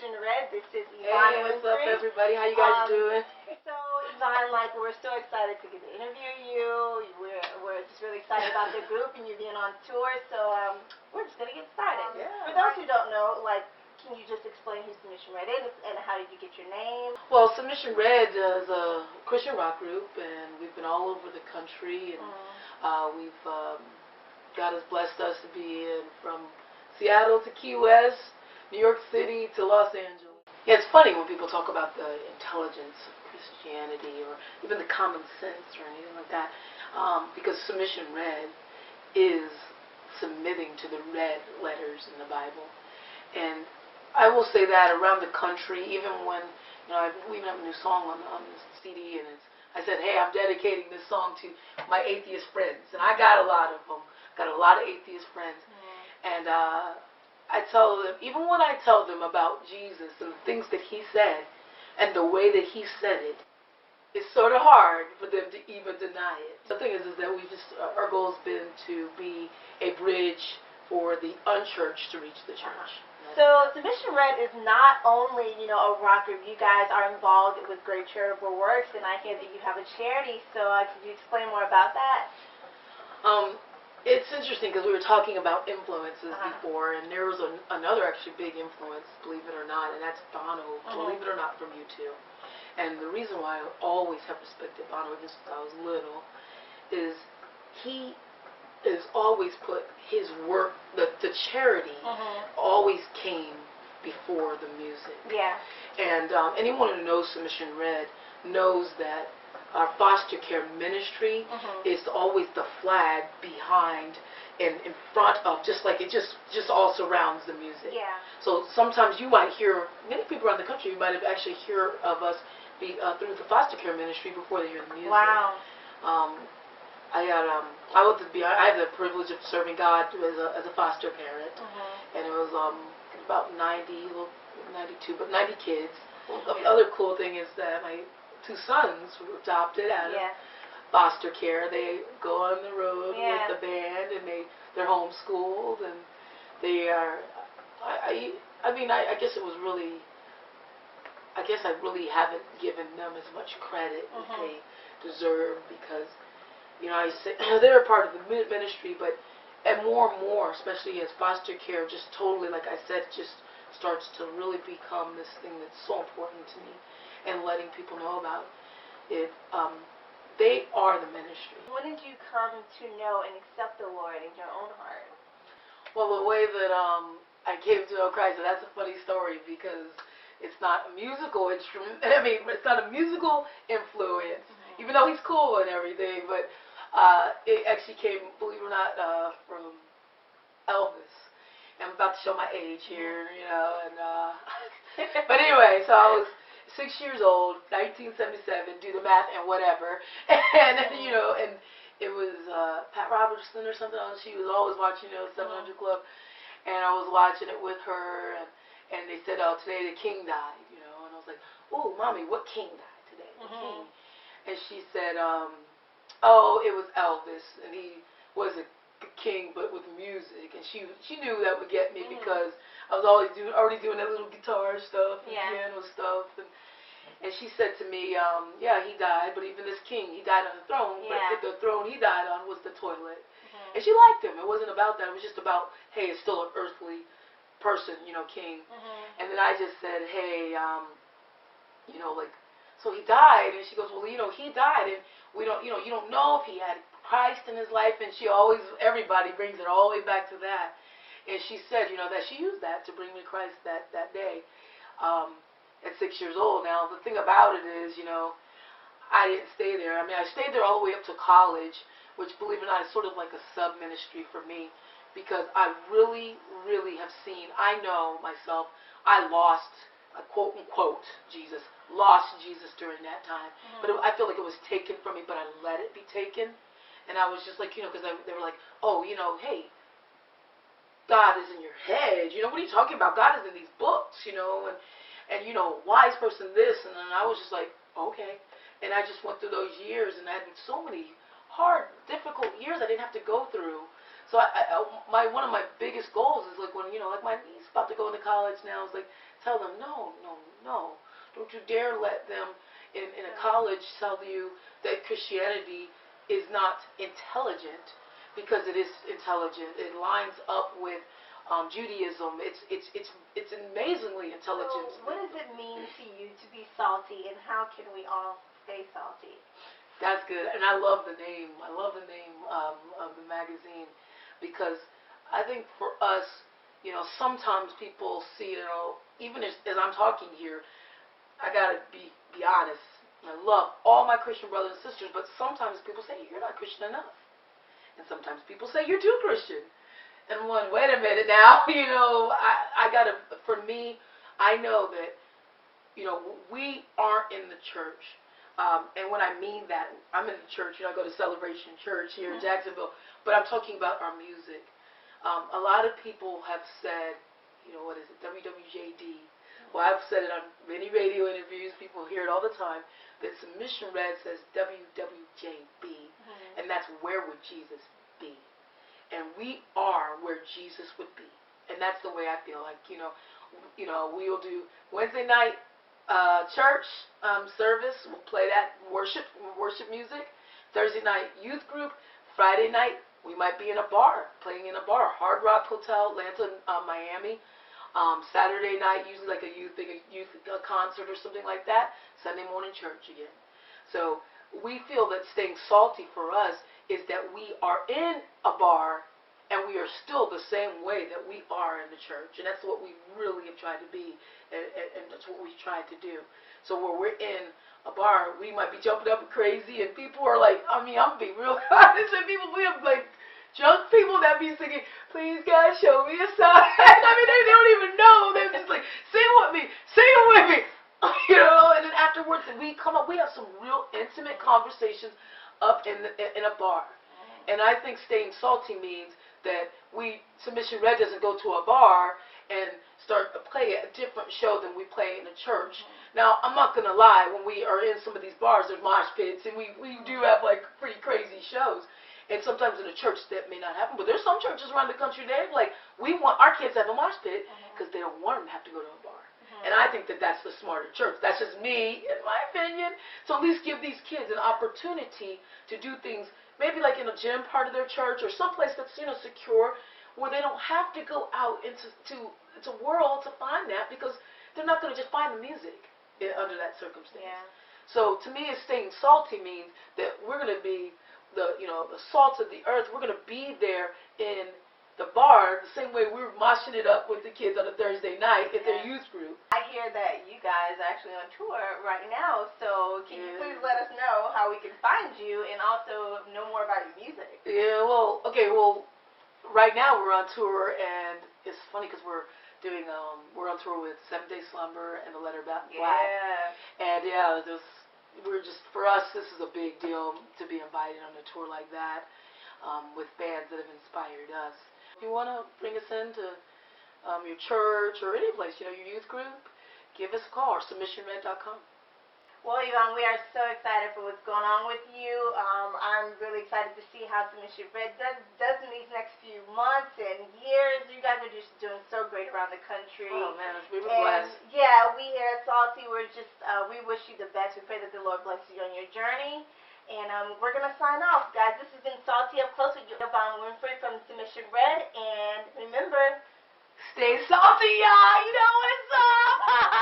Submission Red. This is Yvonne Hey, and what's up, Winfrey. everybody? How you guys doing? So, Yvonne, we're so excited to get to interview you. We're just really excited about the group and you being on tour. So, we're just going to get started. Yeah. For those who don't know, can you just explain who Submission Red is and how did you get your name? Well, Submission Red is a Christian rock group, and we've been all over the country, and God has blessed us to be from Seattle to Key West, New York City to Los Angeles. Yeah, it's funny when people talk about the intelligence of Christianity or even the common sense or anything like that, because Submission Red is submitting to the red letters in the Bible. And I will say that around the country, even when, we even have a new song on this CD, and I said, hey, I'm dedicating this song to my atheist friends. And I got a lot of them. Got a lot of atheist friends. And I tell them, even when I tell them about Jesus and the things that he said and the way that he said it, it's sort of hard for them to even deny it. The thing is that our goal has been to be a bridge for the unchurched to reach the church. So Submission Red is not only, a rock group. You guys are involved with great charitable works, and I hear that you have a charity. So could you explain more about that? It's interesting because we were talking about influences before, and there was another actually big influence, believe it or not, and that's Bono, believe it or not, from U2. And the reason why I always have respected Bono, even since I was little, is he has always put his work, the charity, always came before the music. Yeah. And anyone who knows Submission Red knows that our foster care ministry is always the flag behind and in front of, just like it just all surrounds the music. Yeah. So sometimes you might hear, many people around the country, you might have actually hear of us through the foster care ministry before they hear the music. Wow. I have the privilege of serving God as a foster parent, and it was about 92, but 90 kids. The other cool thing is that my 2 sons were adopted out of foster care. They go on the road with the band, and they're homeschooled, and they are. I guess it was really. I guess I really haven't given them as much credit as they deserve, because I say they're a part of the ministry, and more, especially as foster care, just totally, like I said, just starts to really become this thing that's so important to me, and letting people know about it. They are the ministry. When did you come to know and accept the Lord in your own heart? Well, the way that I came to know Christ, and that's a funny story, because it's not a musical instrument. It's not a musical influence, even though he's cool and everything. But it actually came, believe it or not, from Elvis. I'm about to show my age here, and but anyway, so I was 6 years old, 1977. Do the math and whatever, and and it was Pat Robertson or something. She was always watching 700 Club, and I was watching it with her, and they said, oh, today the king died, and I was like, oh, mommy, what king died today? What king? And she said, oh, it was Elvis, and he was a king, but with music. And she knew that would get me, because I was already doing that little guitar stuff and piano stuff, and she said to me, yeah, he died, but even this king, he died on the throne, but the throne he died on was the toilet. And she liked him. It wasn't about that. It was just about, hey, it's still an earthly person, king. And then I just said, hey, so he died. And she goes, well, he died, and we don't, you don't know if he had Christ in his life. And everybody brings it all the way back to that. And she said, that she used that to bring me to Christ that day, at 6 years old. Now, the thing about it is, I didn't stay there. I stayed there all the way up to college, which, believe it or not, is sort of like a sub-ministry for me, because I really, really have seen, I know myself, I lost, quote-unquote, lost Jesus during that time. But I feel like it was taken from me, but I let it be taken. And I was just like, because they were like, oh, hey, God is in your head. What are you talking about? God is in these books, and wise person this. And then I was just like, okay. And I just went through those years, and I had so many hard, difficult years I didn't have to go through. So one of my biggest goals is like when, like my niece about to go into college now, is like tell them, no, don't you dare let them in a college tell you that Christianity is not intelligent, because it is intelligent. It lines up with Judaism. It's amazingly intelligent. So what does it mean to you to be salty, and how can we all stay salty? That's good, and I love the name. I love the name of the magazine, because I think for us, sometimes people see, even as I'm talking here, I gotta be honest. I love all my Christian brothers and sisters, but sometimes people say you're not Christian enough, and sometimes people say you're too Christian. And wait a minute now, I gotta. For me, I know that, we aren't in the church. And when I mean that, I'm in the church. I go to Celebration Church here in Jacksonville, but I'm talking about our music. A lot of people have said, what is it, WWJD? Well, I've said it on many radio interviews. People hear it all the time. That Submission Red says WWJB, and that's where would Jesus be? And we are where Jesus would be, and that's the way I feel. Like we'll do Wednesday night church service. We'll play that worship music. Thursday night youth group. Friday night we might be in a bar, playing in a bar. Hard Rock Hotel, Atlanta, Miami. Saturday night, usually like a youth concert or something like that. Sunday morning church again. So we feel that staying salty for us is that we are in a bar and we are still the same way that we are in the church. And that's what we really have tried to be, and that's what we've tried to do. So where we're in a bar, we might be jumping up crazy, and people are like, I'm being real honest, and we have like drunk people that be singing, please God, show me a sign. They don't even know. They're just like, sing with me. And then afterwards, we come up, we have some real intimate conversations up in a bar. And I think staying salty means that Submission Red doesn't go to a bar and start to play a different show than we play in a church. Now, I'm not going to lie, when we are in some of these bars, there's mosh pits, and we do have like pretty crazy shows. And sometimes in a church that may not happen, but there's some churches around the country that like, we want our kids to have a mosh pit because they don't want them to have to go to a bar. And I think that that's the smarter church. That's just me, in my opinion. So at least give these kids an opportunity to do things, maybe like in a gym part of their church or someplace that's secure, where they don't have to go out into world to find that, because they're not going to just find the music under that circumstance. Yeah. So to me, staying salty means that we're going to be the salt of the earth. We're going to be there in the bar the same way we were moshing it up with the kids on a Thursday night at their youth group. I hear that you guys are actually on tour right now, so can you please let us know how we can find you and also know more about your music? Yeah, well, right now we're on tour, and it's funny because we're on tour with 7 Day Slumber and The Letter Black. And for us, this is a big deal to be invited on a tour like that with bands that have inspired us. If you want to bring us into your church or any place, your youth group, give us a call or submissionred.com. Well, Yvonne, we are so excited for what's going on with you. I'm really excited to see how Submission Red does in these next few months and years. You guys are just doing so great around the country. Oh, man, we were blessed. Yeah, we here at Salty, we wish you the best. We pray that the Lord bless you on your journey. And we're going to sign off, guys. This has been Salty Up Close with Yvonne Winfrey from Submission Red. And remember, stay salty, y'all. You know what's up.